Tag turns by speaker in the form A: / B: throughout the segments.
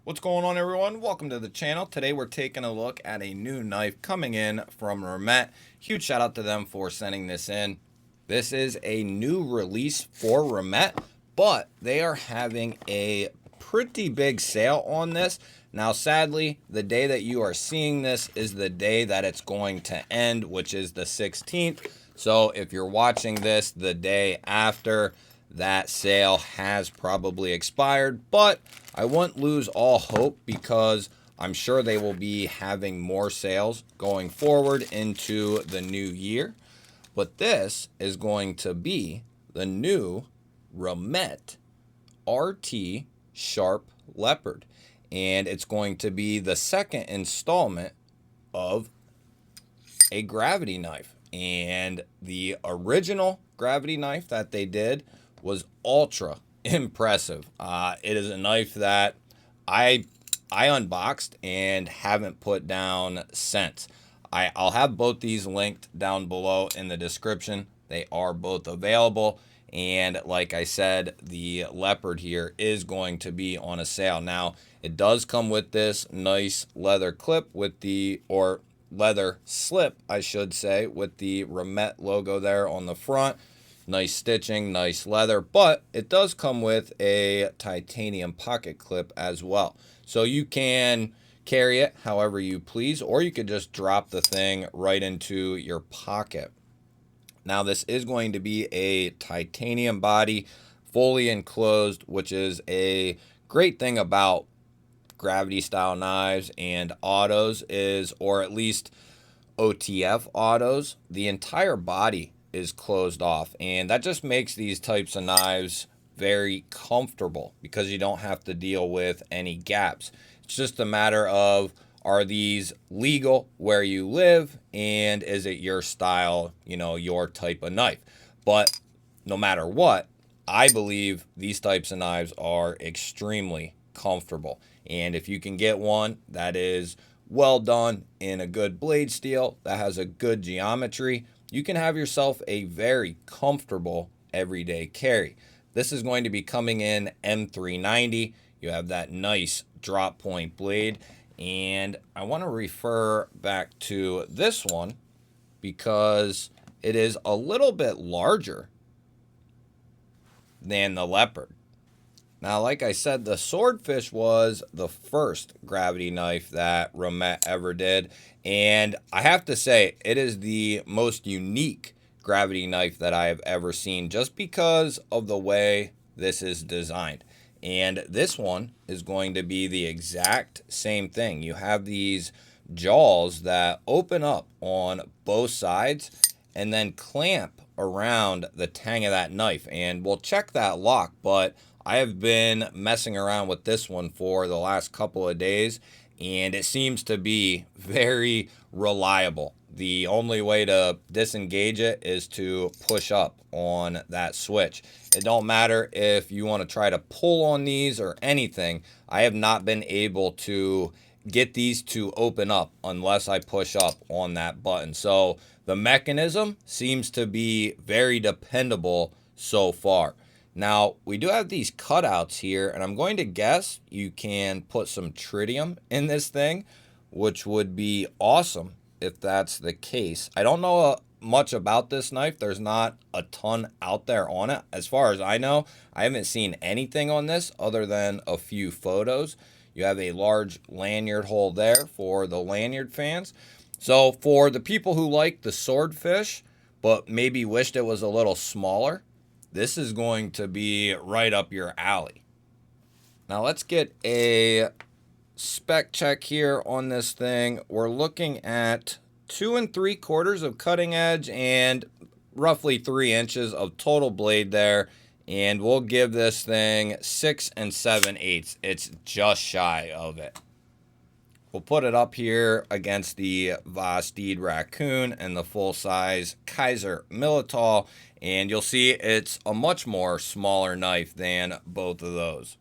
A: What's going on, everyone? Welcome to the channel. Today we're taking a look at a new knife coming in from Remette. Huge shout out to them for sending this in. This is a new release for Remette, but they are having a pretty big sale on this. Now, sadly, the day that you are seeing this is the day that it's going to end, which is the 16th. So if you're watching this the day after, that sale has probably expired, but I won't lose all hope because I'm sure they will be having more sales going forward into the new year. But this is going to be the new Remette RT Sharp Leopard, and it's going to be the second installment of a gravity knife. And the original gravity knife that they did was ultra impressive. It is a knife that I unboxed and haven't put down since. I'll have both these linked down below in the description. They are both available. And like I said, the Leopard here is going to be on a sale. Now, it does come with this nice leather clip with or leather slip, I should say, with the Remette logo there on the front. Nice stitching, nice leather, but it does come with a titanium pocket clip as well. So you can carry it however you please, or you could just drop the thing right into your pocket. Now, this is going to be a titanium body, fully enclosed, which is a great thing about gravity style knives and autos is, or at least OTF autos, the entire body is closed off, and that just makes these types of knives very comfortable because you don't have to deal with any gaps. It's just a matter of, are these legal where you live, and is it your style, your type of knife? But no matter what, I believe these types of knives are extremely comfortable, and if you can get one that is well done in a good blade steel that has a good geometry, you can have yourself a very comfortable everyday carry. This is going to be coming in M390. You have that nice drop point blade, and I want to refer back to this one because it is a little bit larger than the Leopard. Now, like I said, the Swordfish was the first gravity knife that Remette ever did. And I have to say, it is the most unique gravity knife that I have ever seen just because of the way this is designed. And this one is going to be the exact same thing. You have these jaws that open up on both sides and then clamp around the tang of that knife. And we'll check that lock, but I have been messing around with this one for the last couple of days, and it seems to be very reliable. The only way to disengage it is to push up on that switch. It don't matter if you want to try to pull on these or anything. I have not been able to get these to open up unless I push up on that button. So the mechanism seems to be very dependable so far. Now, we do have these cutouts here, and I'm going to guess you can put some tritium in this thing, which would be awesome if that's the case. I don't know much about this knife. There's not a ton out there on it. As far as I know, I haven't seen anything on this other than a few photos. You have a large lanyard hole there for the lanyard fans. So for the people who like the Swordfish, but maybe wished it was a little smaller, this is going to be right up your alley. Now let's get a spec check here on this thing. We're looking at 2 3/4 of cutting edge and roughly 3 inches of total blade there. And we'll give this thing 6 7/8. It's just shy of it. We'll put it up here against the Vosteed Raccoon and the full-size Kaiser Militao, and you'll see it's a much more smaller knife than both of those.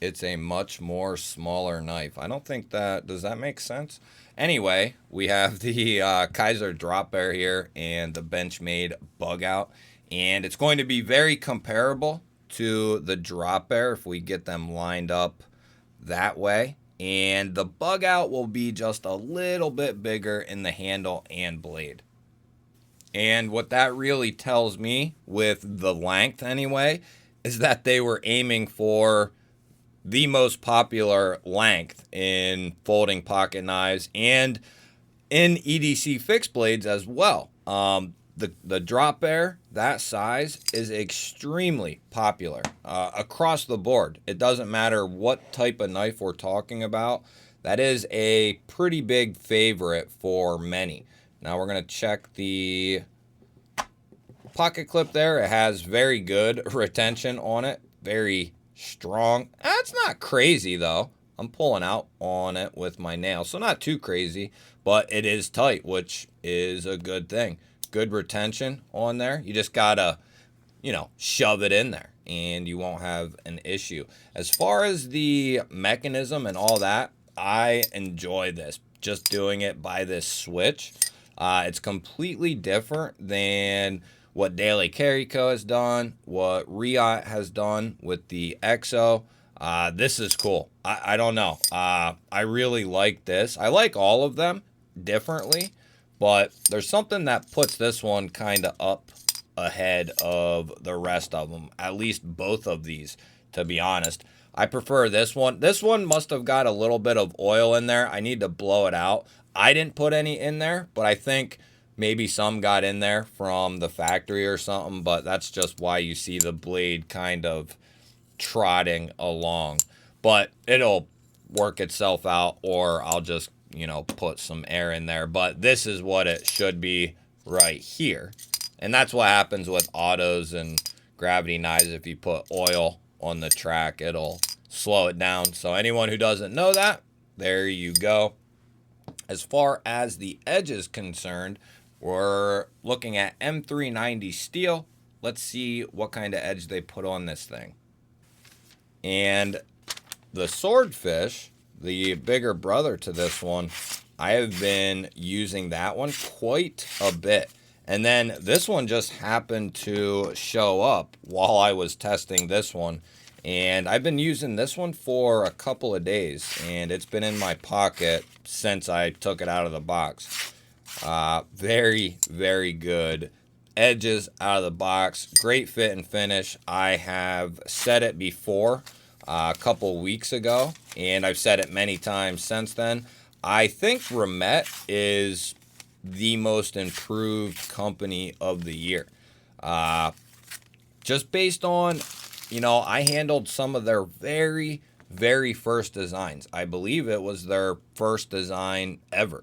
A: It's a much more smaller knife. I don't think that, does that make sense? Anyway, we have the Kaiser drop bear here and the Benchmade bug out, and it's going to be very comparable to the drop bear if we get them lined up that way. And the bug out will be just a little bit bigger in the handle and blade. And what that really tells me with the length anyway is that they were aiming for the most popular length in folding pocket knives and in EDC fixed blades as well. The drop bear, that size, is extremely popular across the board. It doesn't matter what type of knife we're talking about. That is a pretty big favorite for many. Now we're going to check the pocket clip there. It has very good retention on it. Very strong. That's not crazy though. I'm pulling out on it with my nail, so not too crazy, but it is tight, which is a good thing. Good retention on there. You just gotta, shove it in there and you won't have an issue. As far as the mechanism and all that, I enjoy this. Just doing it by this switch. It's completely different than what Daily Carry Co. has done, what Remette has done with the EXO. This is cool. I don't know. I really like this. I like all of them differently, but there's something that puts this one kind of up ahead of the rest of them, at least both of these, to be honest. I prefer this one. This one must have got a little bit of oil in there. I need to blow it out. I didn't put any in there, but I think maybe some got in there from the factory or something, but that's just why you see the blade kind of trotting along. But it'll work itself out, or I'll just, put some air in there. But this is what it should be right here. And that's what happens with autos and gravity knives. If you put oil on the track, it'll slow it down. So anyone who doesn't know that, there you go. As far as the edge is concerned, we're looking at M390 steel. Let's see what kind of edge they put on this thing. And the Swordfish, the bigger brother to this one, I have been using that one quite a bit. And then this one just happened to show up while I was testing this one. And I've been using this one for a couple of days, and it's been in my pocket since I took it out of the box. Very, very good edges out of the box. Great fit and finish. I have said it before a couple weeks ago, and I've said it many times since then. I think Remette is the most improved company of the year. Just based on, I handled some of their very, very first designs. I believe it was their first design ever.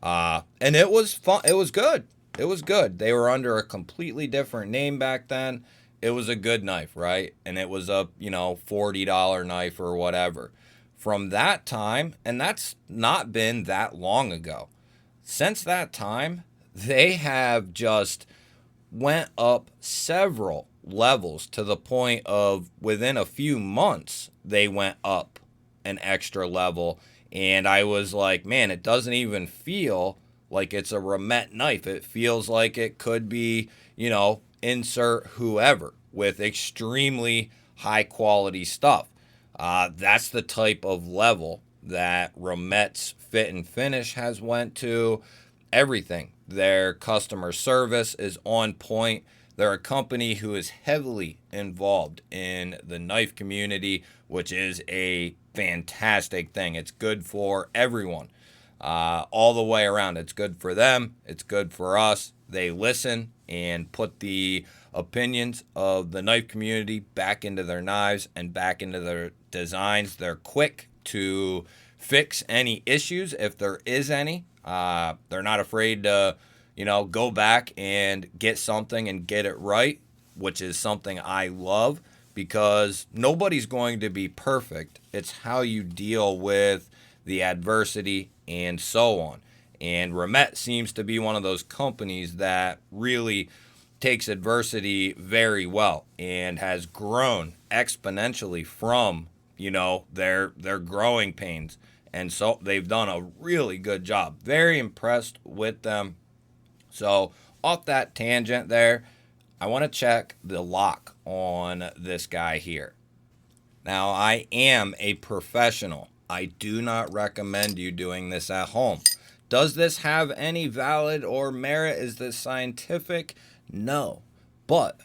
A: And it was fun. It was good. It was good. They were under a completely different name back then. It was a good knife, right? And it was a, $40 knife or whatever. From that time, and that's not been that long ago. Since that time, they have just went up several levels to the point of within a few months, they went up an extra level. And I was like, man, it doesn't even feel like it's a Remette knife. It feels like it could be, insert whoever with extremely high quality stuff. That's the type of level that Remette's fit and finish has went to. Everything. Their customer service is on point. They're a company who is heavily involved in the knife community, which is a fantastic thing. It's good for everyone, all the way around. It's good for them. It's good for us. They listen and put the opinions of the knife community back into their knives and back into their designs. They're quick to fix any issues if there is any. They're not afraid to, go back and get something and get it right, which is something I love, because nobody's going to be perfect. It's how you deal with the adversity and so on. And Remette seems to be one of those companies that really takes adversity very well and has grown exponentially from, their growing pains. And so they've done a really good job. Very impressed with them. So off that tangent there, I want to check the lock on this guy here. Now, I am a professional. I do not recommend you doing this at home. Does this have any valid or merit? Is this scientific? No. But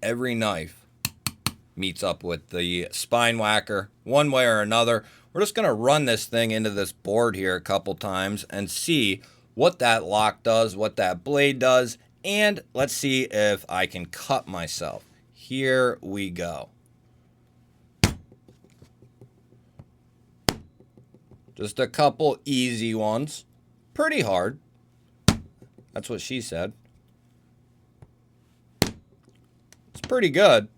A: every knife meets up with the spine whacker one way or another. We're just going to run this thing into this board here a couple times and see what that lock does, what that blade does, and let's see if I can cut myself. Here we go. Just a couple easy ones. Pretty hard. That's what she said. It's pretty good.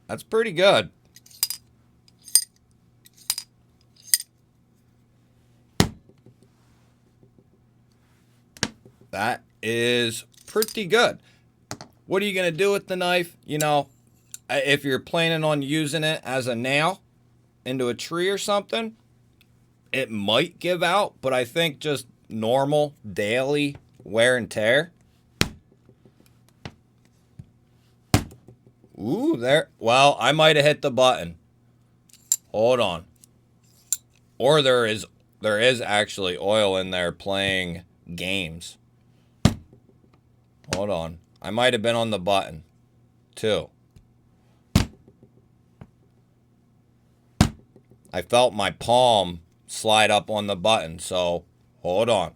A: That's pretty good. That is pretty good. What are you going to do with the knife? You know, if you're planning on using it as a nail into a tree or something, it might give out, but I think just normal daily wear and tear. Ooh, there. Well, I might have hit the button. Hold on. Or there is actually oil in there playing games. Hold on. I might have been on the button too. I felt my palm slide up on the button, so hold on.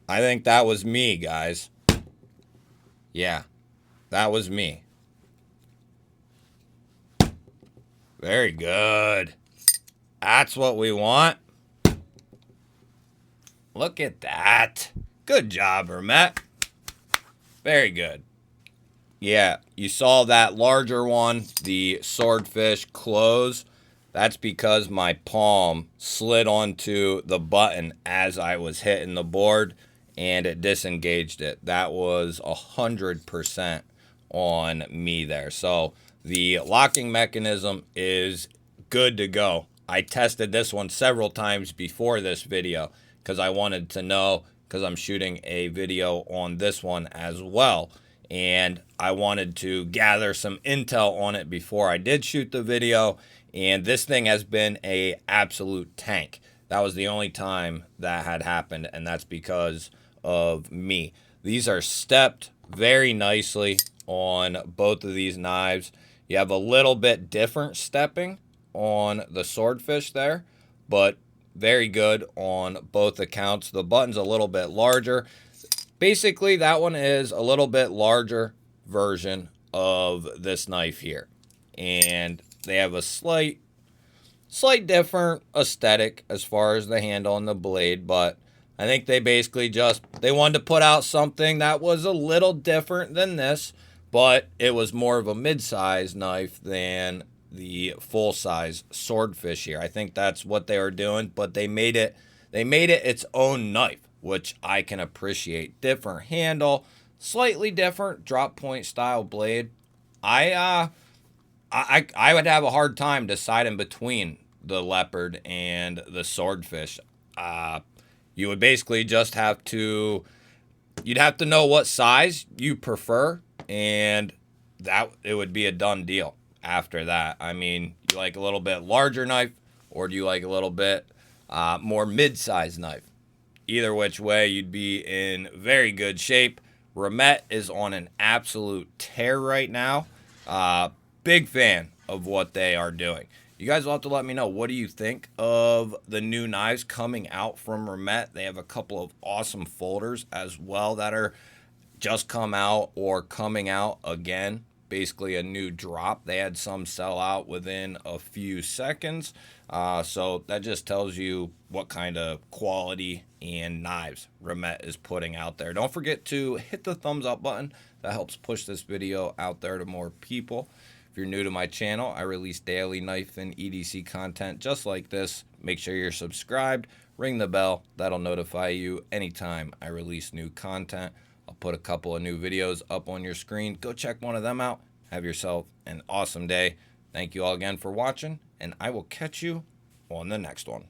A: I think that was me, guys. Yeah, that was me. Very good. That's what we want. Look at that. Good job, Remette. Very good. Yeah, you saw that larger one, the swordfish close. That's because my palm slid onto the button as I was hitting the board and it disengaged it. That was 100% on me there. So the locking mechanism is good to go. I tested this one several times before this video because I wanted to know, because I'm shooting a video on this one as well. And I wanted to gather some intel on it before I did shoot the video. And this thing has been an absolute tank. That was the only time that had happened, and that's because of me. These are stepped very nicely on both of these knives. You have a little bit different stepping on the swordfish there, but very good on both accounts. The button's a little bit larger. Basically, that one is a little bit larger version of this knife here. And they have a slight different aesthetic as far as the handle and the blade, but I think they basically they wanted to put out something that was a little different than this, but it was more of a mid-size knife than the full-size swordfish here. I think that's what they were doing, but they made it its own knife, which I can appreciate. Different handle, slightly different drop point style blade. I would have a hard time deciding between the Leopard and the swordfish. You would basically just have to, you'd have to know what size you prefer, and that it would be a done deal after that. I mean, you like a little bit larger knife, or do you like a little bit more mid-sized knife? Either which way, you'd be in very good shape. Remette is on an absolute tear right now. Big fan of what they are doing. You guys will have to let me know, what do you think of the new knives coming out from Remette? They have a couple of awesome folders as well that are just come out or coming out again. Basically a new drop. They had some sell out within a few seconds. So that just tells you what kind of quality and knives Remette is putting out there. Don't forget to hit the thumbs up button. That helps push this video out there to more people. If you're new to my channel, I release daily knife and EDC content just like this. Make sure you're subscribed. Ring the bell. That'll notify you anytime I release new content. I'll put a couple of new videos up on your screen. Go check one of them out. Have yourself an awesome day. Thank you all again for watching, and I will catch you on the next one.